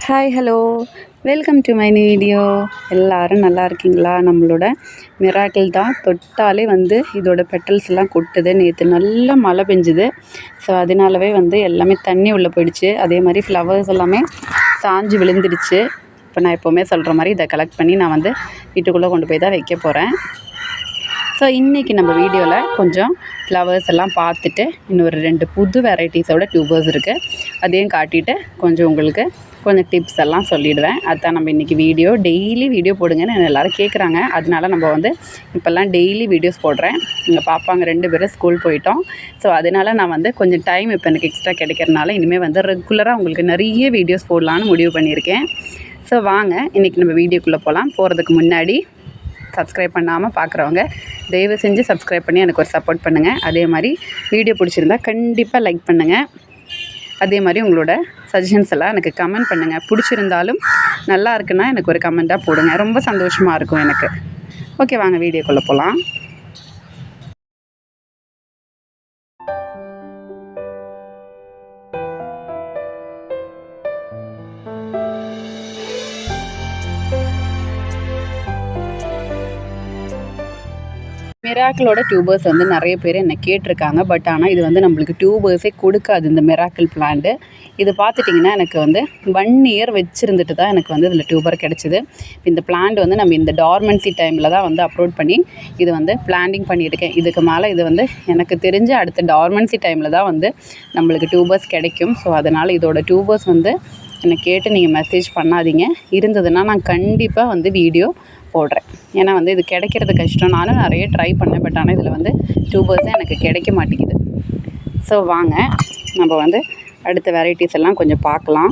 Hi hello welcome to my video. எல்லோரும் நல்லா இருக்கீங்களா? நம்மளோட மிராக்கிள் தான். தொட்டாலே வந்து இதோட பெட்டல்ஸ் எல்லாம் கொட்டுது. நேற்று நல்லா மழை பெஞ்சுது. ஸோ அதனாலவே வந்து எல்லாமே தண்ணி உள்ளே போயிடுச்சு. அதே மாதிரி ஃப்ளவர்ஸ் எல்லாமே சாஞ்சு விழுந்துடுச்சு. இப்போ நான் எப்போவுமே சொல்கிற மாதிரி இதை கலெக்ட் பண்ணி நான் வந்து வீட்டுக்குள்ளே கொண்டு போய் தான் வைக்க போகிறேன். ஸோ இன்றைக்கி நம்ம வீடியோவில் கொஞ்சம் ஃப்ளவர்ஸ் எல்லாம் பார்த்துட்டு இன்னொரு 2 புது வெரைட்டிஸோட டியூபர்ஸ் இருக்குது, அதையும் காட்டிட்டு கொஞ்சம் உங்களுக்கு கொஞ்சம் டிப்ஸ் எல்லாம் சொல்லிவிடுவேன். அதுதான் நம்ம இன்றைக்கி டெய்லி வீடியோ போடுங்கன்னு எல்லோரும் கேட்குறாங்க. அதனால நம்ம வந்து இப்போல்லாம் டெய்லி வீடியோஸ் போடுறேன். எங்கள் பாப்பாங்க 2 பேரும் ஸ்கூல் போயிட்டோம். ஸோ அதனால் நான் வந்து கொஞ்சம் டைம் இப்போ எனக்கு எக்ஸ்ட்ரா கிடைக்கிறனால இனிமேல் வந்து ரெகுலராக உங்களுக்கு நிறைய வீடியோஸ் போடலான்னு முடிவு பண்ணியிருக்கேன். ஸோ வாங்க இன்றைக்கி நம்ம வீடியோக்குள்ளே போகலாம். போகிறதுக்கு முன்னாடி சப்ஸ்கிரைப் பண்ணாமல் பார்க்குறவங்க தயவு செஞ்சு சப்ஸ்கிரைப் பண்ணி எனக்கு ஒரு சப்போர்ட் பண்ணுங்கள். அதே மாதிரி வீடியோ பிடிச்சிருந்தா கண்டிப்பாக லைக் பண்ணுங்கள். அதே மாதிரி உங்களோட சஜஷன்ஸ் எல்லாம் எனக்கு கமெண்ட் பண்ணுங்கள். பிடிச்சிருந்தாலும் நல்லா இருக்குன்னா எனக்கு ஒரு கமெண்ட்டாக போடுங்க, ரொம்ப சந்தோஷமாக இருக்கும் எனக்கு. ஓகே, வாங்க வீடியோக்குள்ளே போகலாம். மிராக்கிளோட டியூபர்ஸ் வந்து நிறைய பேர் என்னை கேட்டிருக்காங்க. பட் ஆனால் இது வந்து நம்மளுக்கு டியூபர்ஸே கொடுக்காது இந்த மிராக்கிள் பிளான்ட்டு. இது பார்த்துட்டிங்கன்னா எனக்கு வந்து 1 இயர் வச்சுருந்துட்டு தான் எனக்கு வந்து இதில் டியூபர் கிடச்சிது. இந்த பிளான்ட் வந்து நம்ம இந்த டார்மன்சி டைமில் தான் வந்து அப்லோட் பண்ணி இது வந்து பிளான்டிங் பண்ணியிருக்கேன். இதுக்கு மேலே இது வந்து எனக்கு தெரிஞ்சு அடுத்த டார்மன்சி டைமில் தான் வந்து நம்மளுக்கு டியூபர்ஸ் கிடைக்கும். ஸோ அதனால் இதோட டியூபர்ஸ் வந்து என்னை கேட்டு நீங்கள் மெசேஜ் பண்ணாதீங்க. இருந்ததுன்னா நான் கண்டிப்பாக வந்து வீடியோ போடுறேன். ஏன்னா வந்து இது கிடைக்கிறது கஷ்டம். நானும் நிறைய ட்ரை பண்ணேன். பட் ஆனால் இதில் வந்து டியூபர்ஸே எனக்கு கிடைக்க மாட்டேங்குது. ஸோ வாங்க நம்ம வந்து அடுத்த வெரைட்டிஸ் எல்லாம் கொஞ்சம் பார்க்கலாம்.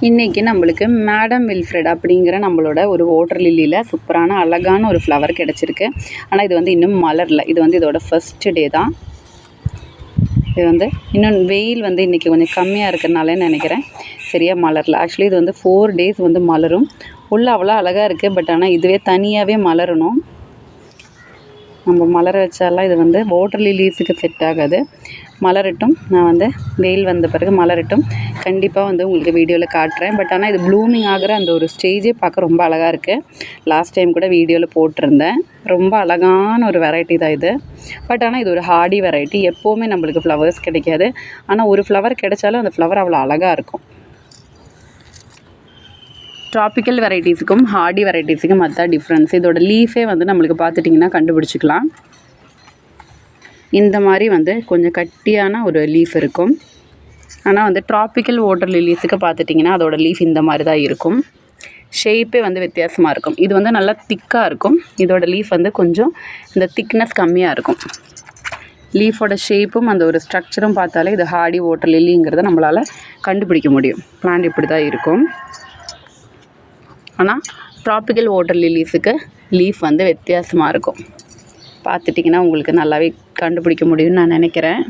இன்றைக்கி நம்மளுக்கு மேடம் வில்ஃப்ரெட் அப்படிங்கிற நம்மளோட ஒரு வாட்டர் லில்லியில் சூப்பரான அழகான ஒரு ஃப்ளவர் கிடச்சிருக்கு. ஆனால் இது வந்து இன்னும் மலரல. இது வந்து இதோட ஃபர்ஸ்ட் டே தான். இது வந்து இன்னும் வெயில் வந்து இன்றைக்கி கொஞ்சம் கம்மியாக இருக்கிறனாலே நினைக்கிறேன் சரியாக மலரல. ஆக்சுவலி இது வந்து 4 days வந்து மலரும். உள்ள அவ்வளோ அழகாக இருக்குது. பட் ஆனால் இதுவே தனியாகவே மலரணும். நம்ம மலர வச்சாலாம் இது வந்து வாட்டர் லில்லிஸுக்கு செட் ஆகாது. மலரட்டும், நான் வந்து வெயில் வந்த பிறகு மலரட்டும் கண்டிப்பாக வந்து உங்களுக்கு வீடியோவில் காட்டுறேன். பட் ஆனால் இது ப்ளூமிங் ஆகிற அந்த ஒரு ஸ்டேஜே பார்க்க ரொம்ப அழகாக இருக்குது. லாஸ்ட் டைம் கூட வீடியோவில் போட்டிருந்தேன். ரொம்ப அழகான ஒரு வெரைட்டி தான் இது. பட் ஆனால் இது ஒரு ஹார்டி வெரைட்டி. எப்போவுமே நம்மளுக்கு ஃப்ளவர்ஸ் கிடைக்காது. ஆனால் ஒரு ஃப்ளவர் கிடைச்சாலும் அந்த ஃப்ளவர் அவ்வளோ அழகாக இருக்கும். ட்ராபிக்கல் வெரைட்டிஸுக்கும் ஹார்டி வெரைட்டிஸுக்கும் அதுதான் டிஃப்ரென்ஸ். இதோட லீஃபே வந்து நம்மளுக்கு பார்த்துட்டிங்கன்னா கண்டுபிடிச்சிக்கலாம். இந்த மாதிரி வந்து கொஞ்சம் கட்டியான ஒரு லீஃப் இருக்கும். ஆனால் வந்து ட்ராபிக்கல் வாட்டர் லில்லிஸுக்கு பார்த்துட்டிங்கன்னா அதோட லீஃப் இந்த மாதிரி தான் இருக்கும். ஷேப்பே வந்து வித்தியாசமாக இருக்கும். இது வந்து நல்லா திக்காக இருக்கும். இதோட லீஃப் வந்து கொஞ்சம் இந்த திக்னஸ் கம்மியாக இருக்கும். லீஃபோட ஷேப்பும் அந்த ஒரு ஸ்ட்ரக்சரும் பார்த்தாலே இது ஹார்டி வாட்டர் லில்லிங்கிறத நம்மளால் கண்டுபிடிக்க முடியும். பிளான்ட் இப்படி தான் இருக்கும். ஆனால் ட்ராபிக்கல் வாட்டர் லில்லிஸுக்கு லீஃப் வந்து வித்தியாசமாக இருக்கும். பார்த்துட்டிங்கன்னா உங்களுக்கு நல்லாவே கண்டுபிடிக்க முடியும்னு நான் நினைக்கிறேன்.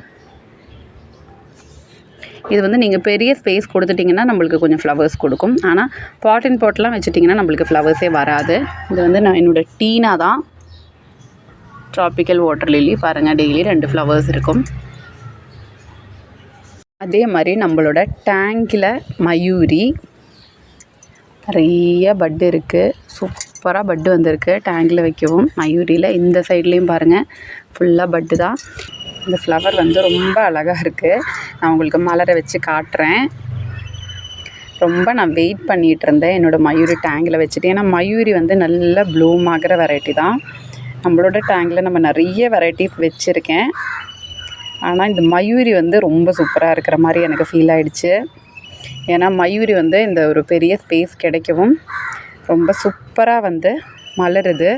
இது வந்து நீங்கள் பெரிய ஸ்பேஸ் கொடுத்துட்டிங்கன்னா நம்மளுக்கு கொஞ்சம் ஃப்ளவர்ஸ் கொடுக்கும். ஆனால் பாட் அண்ட் பாட்லாம் வச்சுட்டிங்கன்னா நம்மளுக்கு ஃப்ளவர்ஸே வராது. இது வந்து நான் என்னோடய டீனா தான் ட்ராபிக்கல் வாட்டர் லில்லி. பாருங்கள், டெய்லி 2 ஃப்ளவர்ஸ் இருக்கும். அதே மாதிரி நம்மளோட டேங்கில் மயூரி நிறைய பட்டு இருக்குது. சூப்பராக பட்டு வந்திருக்கு டேங்கில் வைக்கவும். மயூரியில் இந்த சைட்லேயும் பாருங்கள் ஃபுல்லாக பட்டு தான். இந்த ஃப்ளவர் வந்து ரொம்ப அழகாக இருக்குது. நான் உங்களுக்கு மலரை வச்சு காட்டுறேன். ரொம்ப நான் வெயிட் பண்ணிகிட்டு இருந்தேன் என்னோடய மயூரி டேங்கில் வச்சுட்டு. ஏன்னா மயூரி வந்து நல்லா ப்ளூம் ஆகிற வெரைட்டி தான். நம்மளோட டேங்கில் நம்ம நிறைய வெரைட்டிஸ் வச்சுருக்கேன். ஆனால் இந்த மயூரி வந்து ரொம்ப சூப்பராக இருக்கிற மாதிரி எனக்கு ஃபீல் ஆகிடுச்சு. ஏன்னா மயூரி வந்து இந்த ஒரு பெரிய ஸ்பேஸ் கிடைக்கவும் ரொம்ப சூப்பராக வந்து மலருது.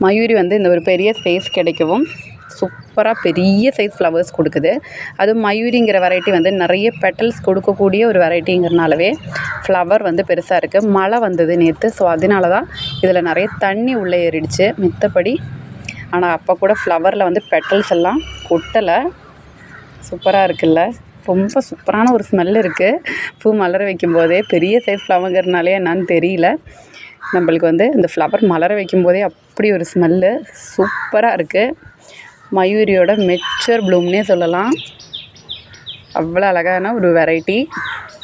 மயூரி வந்து இந்த ஒரு பெரிய ஸ்பேஸ் கிடைக்கவும் சூப்பராக பெரிய சைஸ் ஃப்ளவர்ஸ் கொடுக்குது. அதுவும் மயூரிங்கிற வெரைட்டி வந்து நிறைய பெட்டல்ஸ் கொடுக்கக்கூடிய ஒரு வெரைட்டிங்கிறனாலவே ஃப்ளவர் வந்து பெருசாக இருக்குது. மழை வந்தது நேற்று. ஸோ அதனால தான் இதில் நிறைய தண்ணி உள்ளே ஏறிடுச்சு. மித்தபடி ஆனால் அப்போ கூட ஃப்ளவரில் வந்து பெட்டல்ஸ் எல்லாம் கொட்டலை. சூப்பராக இருக்குல்ல? ரொம்ப சூப்பரான ஒரு ஸ்மெல் இருக்குது. பூ மலர வைக்கும்போதே பெரிய சைஸ் ஃப்ளவர்ங்கிறனாலே என்னான்னு தெரியல. நம்மளுக்கு வந்து இந்த ஃப்ளவர் மலர வைக்கும்போதே அப்படி ஒரு ஸ்மெல்லு சூப்பராக இருக்குது. மயூரியோட மெச்சூர் ப்ளூம்னே சொல்லலாம். அவ்வளோ அழகான ஒரு வெரைட்டி.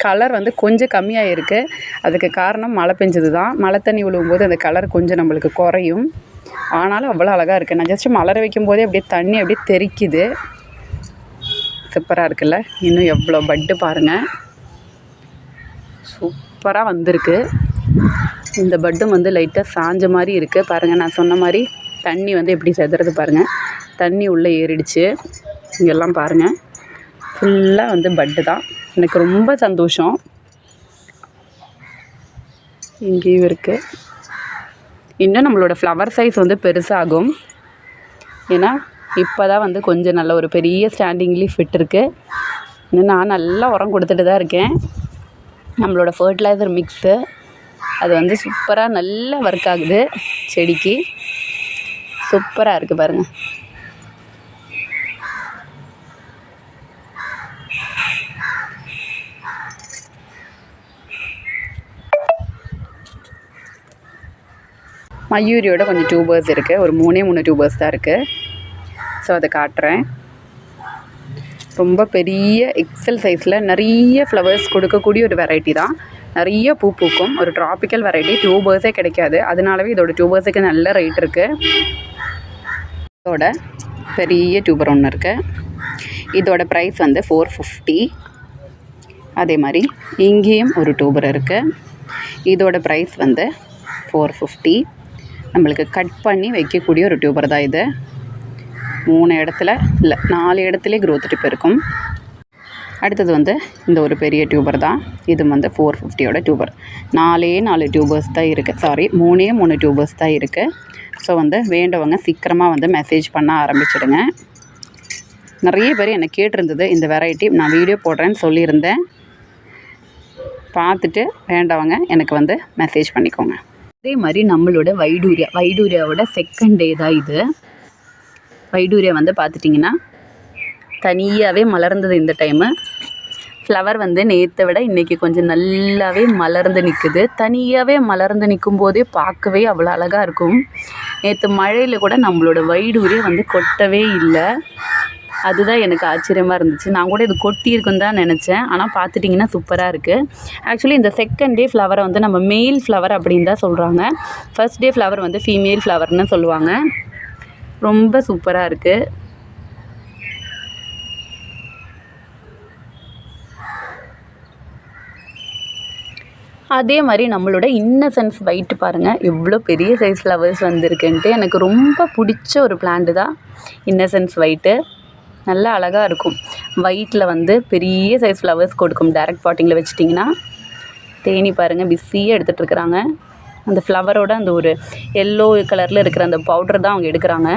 கலர் வந்து கொஞ்சம் கம்மியாக இருக்குது. அதுக்கு காரணம் மழை பெஞ்சது தான். மழை தண்ணி விழுவும்போது அந்த கலர் கொஞ்சம் நம்மளுக்கு குறையும். ஆனாலும் அவ்வளோ அழகாக இருக்குது. நான் ஜஸ்ட்டு மலர வைக்கும்போதே அப்படியே தண்ணி அப்படியே தெறிக்குது. சூப்பராக இருக்குல்ல. இன்னும் எவ்வளோ பட்டு பாருங்கள், சூப்பராக வந்திருக்கு. இந்த பட்டும் வந்து லைட்டாக சாஞ்ச மாதிரி இருக்குது பாருங்கள். நான் சொன்ன மாதிரி தண்ணி வந்து எப்படி செதுறது பாருங்கள். தண்ணி உள்ளே ஏறிடுச்சு. இங்கெல்லாம் பாருங்கள், ஃபுல்லாக வந்து பட்டு தான். எனக்கு ரொம்ப சந்தோஷம். இங்கேயும் இருக்குது. இன்னும் நம்மளோட ஃப்ளவர் சைஸ் வந்து பெருசாகும். ஏன்னா இப்போ தான் வந்து கொஞ்சம் நல்ல ஒரு பெரிய ஸ்டாண்டிங் லீஃப் விட்டுருக்கு. இன்னும் நான் நல்லா உரம் கொடுத்துட்டு தான் இருக்கேன். நம்மளோட ஃபர்டிலைசர் மிக்ஸு அது வந்து சூப்பராக நல்லா ஒர்க் ஆகுது. செடிக்கு சூப்பராக இருக்குது பாருங்கள். மயூரியோட கொஞ்சம் டியூபர்ஸ் இருக்குது. ஒரு 3 டியூபர்ஸ் தான் இருக்குது. ஸோ அதை காட்டுறேன். ரொம்ப பெரிய எக்ஸல் சைஸில் நிறைய ஃப்ளவர்ஸ் கொடுக்கக்கூடிய ஒரு வெரைட்டி தான். நிறைய பூ பூக்கும். ஒரு ட்ராபிக்கல் வெரைட்டி. டியூபர்ஸே கிடைக்காது. அதனாலவே இதோட டியூபர்ஸுக்கு நல்ல ரேட் இருக்குது. இதோட பெரிய டியூபர் ஒன்று இருக்குது. இதோட ப்ரைஸ் வந்து 450. அதே மாதிரி இங்கேயும் ஒரு டியூபர் இருக்குது. இதோட ப்ரைஸ் வந்து 450. நம்மளுக்கு கட் பண்ணி வைக்கக்கூடிய ஒரு டியூபர் தான் இது. 3 இடத்துல இல்லை 4 இடத்துலேயே க்ரோத் டிப் இருக்கும். அடுத்தது வந்து இந்த ஒரு பெரிய டியூபர் தான். இது வந்து 450யோட டியூபர். 4 டியூபர்ஸ் தான் இருக்குது. சாரி 3 டியூபர்ஸ் தான் இருக்குது. ஸோ வந்து வேண்டவங்க சீக்கிரமாக வந்து மெசேஜ் பண்ண ஆரம்பிச்சிடுங்க. நிறைய பேர் என்னை கேட்டிருந்தது இந்த வெரைட்டி. நான் வீடியோ போடுறேன்னு சொல்லியிருந்தேன். பார்த்துட்டு வேண்டவங்க எனக்கு வந்து மெசேஜ் பண்ணிக்கோங்க. அதே மாதிரி நம்மளோட வைடூரியாவோட செகண்ட் டே தான் இது. வைடூரியா வந்து பார்த்துட்டிங்கன்னா தனியாகவே மலர்ந்தது இந்த டைமு. ஃப்ளவர் வந்து நேற்றை விட இன்றைக்கி கொஞ்சம் நல்லாவே மலர்ந்து நிற்குது. தனியாகவே மலர்ந்து நிற்கும் போதே பார்க்கவே அவ்வளோ அழகாக இருக்கும். நேற்று மழையில் கூட நம்மளோட வைடூரியா வந்து கொட்டவே இல்லை. அதுதான் எனக்கு ஆச்சரியமாக இருந்துச்சு. நான் கூட இது கொட்டி இருக்குன்னு தான் நினச்சேன். ஆனால் பார்த்துட்டிங்கன்னா சூப்பராக இருக்குது. ஆக்சுவலி இந்த செகண்ட் டே ஃப்ளவரை வந்து நம்ம மேல் ஃப்ளவர் அப்படின்னு தான் சொல்கிறாங்க. ஃபர்ஸ்ட் டே ஃப்ளவர் வந்து ஃபீமேல் ஃப்ளவர்னு சொல்லுவாங்க. ரொம்ப சூப்பராக இருக்குது. அதே மாதிரி நம்மளோட இன்னசென்ஸ் ஒயிட் பாருங்கள், எவ்வளோ பெரிய சைஸ் ஃப்ளவர்ஸ் வந்திருக்குன்ட்டு. எனக்கு ரொம்ப பிடிச்ச ஒரு பிளான்ட்டு தான் இன்னசென்ஸ் ஒயிட்டு. நல்லா அழகாக இருக்கும். ஒயிட்டில் வந்து பெரிய சைஸ் ஃப்ளவர்ஸ் கொடுக்கும். டைரக்ட் பாட்டிங்கில் வச்சிட்டிங்கன்னா. தேனி பாருங்கள் பிஸியாக எடுத்துகிட்ருக்குறாங்க. அந்த ஃப்ளவரோட அந்த ஒரு எல்லோ கலரில் இருக்கிற அந்த பவுடர் தான் அவங்க எடுக்கிறாங்க.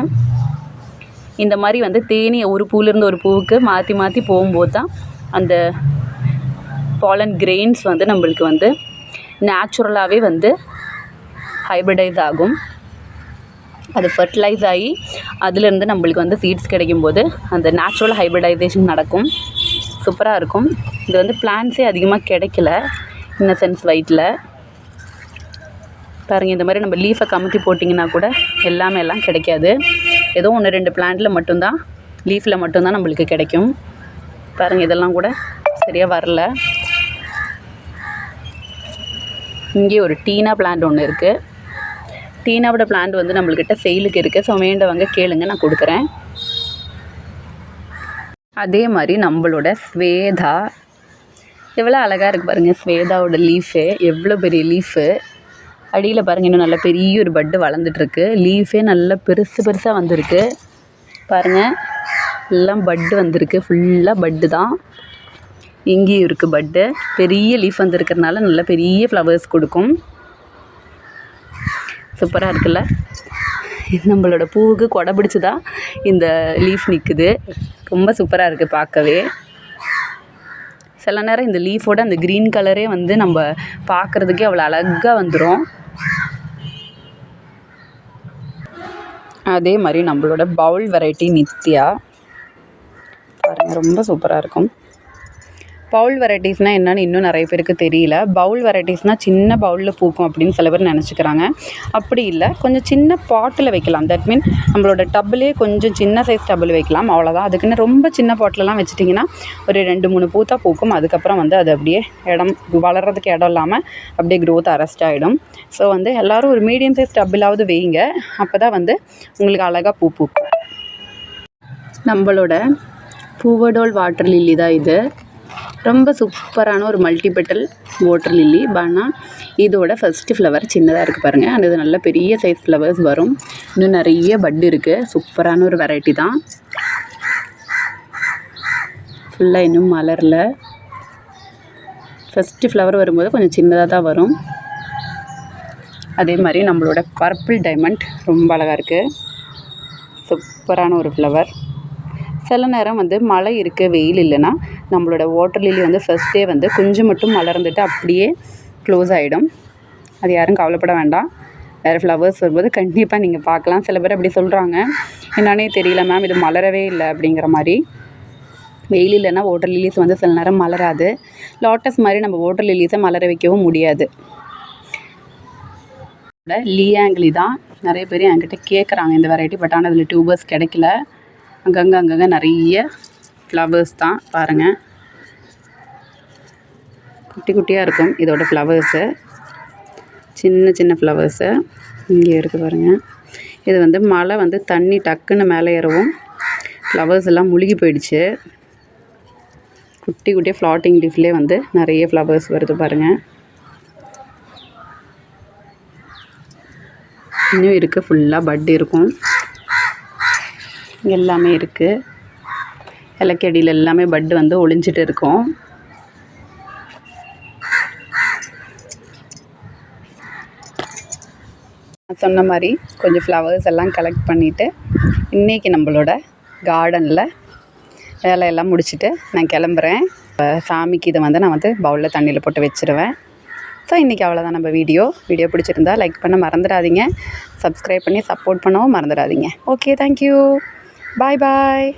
இந்த மாதிரி வந்து தேனி ஒரு பூலேருந்து ஒரு பூவுக்கு மாற்றி மாற்றி போகும்போது தான் அந்த பாலன் கிரெயின்ஸ் வந்து நம்மளுக்கு வந்து நேச்சுரலாகவே வந்து ஹைப்ரிடைஸ் ஆகும். அது ஃபர்டிலைஸ் ஆகி அதுலேருந்து நம்மளுக்கு வந்து சீட்ஸ் கிடைக்கும்போது அந்த நேச்சுரல் ஹைப்ரிடைசேஷன் நடக்கும். சூப்பராக இருக்கும். இது வந்து பிளான்ட்ஸே அதிகமாக கிடைக்கல இன்னசென்ஸ் ஒயிட்டில். பாருங்கள், இந்த மாதிரி நம்ம லீஃபை கமுத்தி போட்டிங்கன்னா கூட எல்லாம் கிடைக்காது. ஏதோ 1-2 பிளான்ட்டில் மட்டும்தான், லீஃபில் மட்டும்தான் நம்மளுக்கு கிடைக்கும். பாருங்கள், இதெல்லாம் கூட சரியாக வரல. இங்கே ஒரு டீனா பிளான்ட் ஒன்று இருக்குது. டீனாவோட பிளான்ட் வந்து நம்மள்கிட்ட சேலுக்கு இருக்குது. ஸோ வேண்டவங்க கேளுங்க, நான் கொடுக்குறேன். அதே மாதிரி நம்மளோட ஸ்வேதா எவ்வளோ அழகாக இருக்குது பாருங்கள். ஸ்வேதாவோட லீஃபு எவ்வளோ பெரிய லீஃபு. அடியில் பாருங்கள், இன்னும் நல்ல பெரிய ஒரு பட்டு வளர்ந்துட்டுருக்கு. லீஃபே நல்லா பெருசாக வந்திருக்கு பாருங்கள். எல்லாம் பட்டு வந்திருக்கு. ஃபுல்லாக பட்டு தான். இங்கேயும் இருக்குது பட்டு. பெரிய லீஃப் வந்திருக்கிறதுனால நல்ல பெரிய ஃப்ளவர்ஸ் கொடுக்கும். சூப்பராக இருக்குல்ல. நம்மளோட பூவுக்கு கொடை பிடிச்சி தான் இந்த லீஃப் நிற்குது. ரொம்ப சூப்பராக இருக்குது பார்க்கவே. சில நேரம் இந்த லீஃபோட அந்த க்ரீன் கலரே வந்து நம்ம பார்க்குறதுக்கே அவ்வளோ அழகாக வந்துடும். அதே மாதிரி நம்மளோட பவுல் வெரைட்டி நித்யா பாருங்கள், ரொம்ப சூப்பராக இருக்கும். பவுல் வெரைட்டிஸ்னால் என்னென்னு இன்னும் நிறைய பேருக்கு தெரியல. பவுல் வெரைட்டிஸ்னால் சின்ன பவுலில் பூக்கும் அப்படின்னு சில பேர் நினச்சிக்கிறாங்க. அப்படி இல்லை, கொஞ்சம் சின்ன பாட்டில் வைக்கலாம். தட் மீன் நம்மளோட டப்புலேயே கொஞ்சம் சின்ன சைஸ் டப்பில் வைக்கலாம், அவ்வளோதான். அதுக்குன்னு ரொம்ப சின்ன பாட்டிலெலாம் வச்சிட்டிங்கன்னா ஒரு 2-3 பூ தான் பூக்கும். அதுக்கப்புறம் வந்து அது அப்படியே வளர்கிறதுக்கு இடம் இல்லாமல் அப்படியே க்ரோத் அரெஸ்ட் ஆகிடும். ஸோ வந்து எல்லோரும் ஒரு மீடியம் சைஸ் டப்பிலாவது வைங்க, அப்போ தான் வந்து உங்களுக்கு அழகாக பூ பூக்கும். நம்மளோட பூவடோல் வாட்டர் லில்லி தான் இது. ரொம்ப சூப்பரான ஒரு மல்டிபெட்டல் வாட்டர் லில்லி. ஆனால் இதோட ஃபஸ்ட்டு ஃப்ளவர் சின்னதாக இருக்குது பாருங்கள். அது நல்ல பெரிய சைஸ் ஃப்ளவர்ஸ் வரும். இன்னும் நிறைய பட் இருக்குது. சூப்பரான ஒரு வெரைட்டி தான். ஃபுல்லாக இன்னும் மலரில். ஃபஸ்ட்டு ஃப்ளவர் வரும்போது கொஞ்சம் சின்னதாக தான் வரும். அதே மாதிரி நம்மளோட பர்பிள் டைமண்ட் ரொம்ப அழகாக இருக்குது. சூப்பரான ஒரு ஃப்ளவர். சில நேரம் வந்து மழை இருக்குது, வெயில் இல்லைன்னா நம்மளோட வாட்டர் லில்லி வந்து ஃபஸ்ட்டே வந்து கொஞ்சம் மட்டும் மலர்ந்துட்டு அப்படியே க்ளோஸ் ஆகிடும். அது யாரும் கவலைப்பட வேண்டாம். வேறு ஃப்ளவர்ஸ் வரும்போது கண்டிப்பாக நீங்கள் பார்க்கலாம். சில பேர் அப்படி சொல்கிறாங்க, என்னன்னே தெரியல மேம், இது மலரவே இல்லை அப்படிங்கிற மாதிரி. வெயில் இல்லைன்னா வாட்டர் லில்லிஸ் வந்து சில நேரம் மலராது. லோட்டஸ் மாதிரி நம்ம வாட்டர் லில்லிஸை மலர வைக்கவும் முடியாது. லியாங்லி தான் நிறைய பேர் என்கிட்ட கேட்குறாங்க இந்த வெரைட்டி. பட் ஆனால் அதில் டியூபர்ஸ் கிடைக்கல. அங்கங்கே நிறைய ஃப்ளவர்ஸ் தான் பாருங்கள். குட்டி குட்டியாக இருக்கும் இதோட ஃப்ளவர்ஸு. சின்ன சின்ன ஃப்ளவர்ஸு இங்கே இருக்குது பாருங்கள். இது வந்து மழை வந்து தண்ணி டக்குன்னு மேலே ஏறவும் ஃப்ளவர்ஸ் எல்லாம் முழுகி போயிடுச்சு. குட்டி குட்டியாக ஃப்ளாட்டிங் லீஃப்லேயே வந்து நிறைய ஃப்ளவர்ஸ் வருது பாருங்கள். இன்னும் இருக்குது, ஃபுல்லாக பட் இருக்கும். எல்லாமே இருக்குது. இலக்கடியில் எல்லாமே பட்டு வந்து ஒளிஞ்சிட்டு இருக்கும். சொன்ன மாதிரி கொஞ்சம் ஃப்ளவர்ஸ் எல்லாம் கலெக்ட் பண்ணிவிட்டு இன்றைக்கி நம்மளோட கார்டனில் வேலையெல்லாம் முடிச்சுட்டு நான் கிளம்புறேன். சாமிக்கு இதை வந்து நான் வந்து பவுலில் தண்ணியில் போட்டு வச்சுருவேன். ஸோ இன்றைக்கி அவ்வளோதான் நம்ம வீடியோ பிடிச்சிருந்தா லைக் பண்ண மறந்துடாதீங்க. சப்ஸ்கிரைப் பண்ணி சப்போர்ட் பண்ணவும் மறந்துடாதீங்க. Okay, thank you. பாய் பாய்.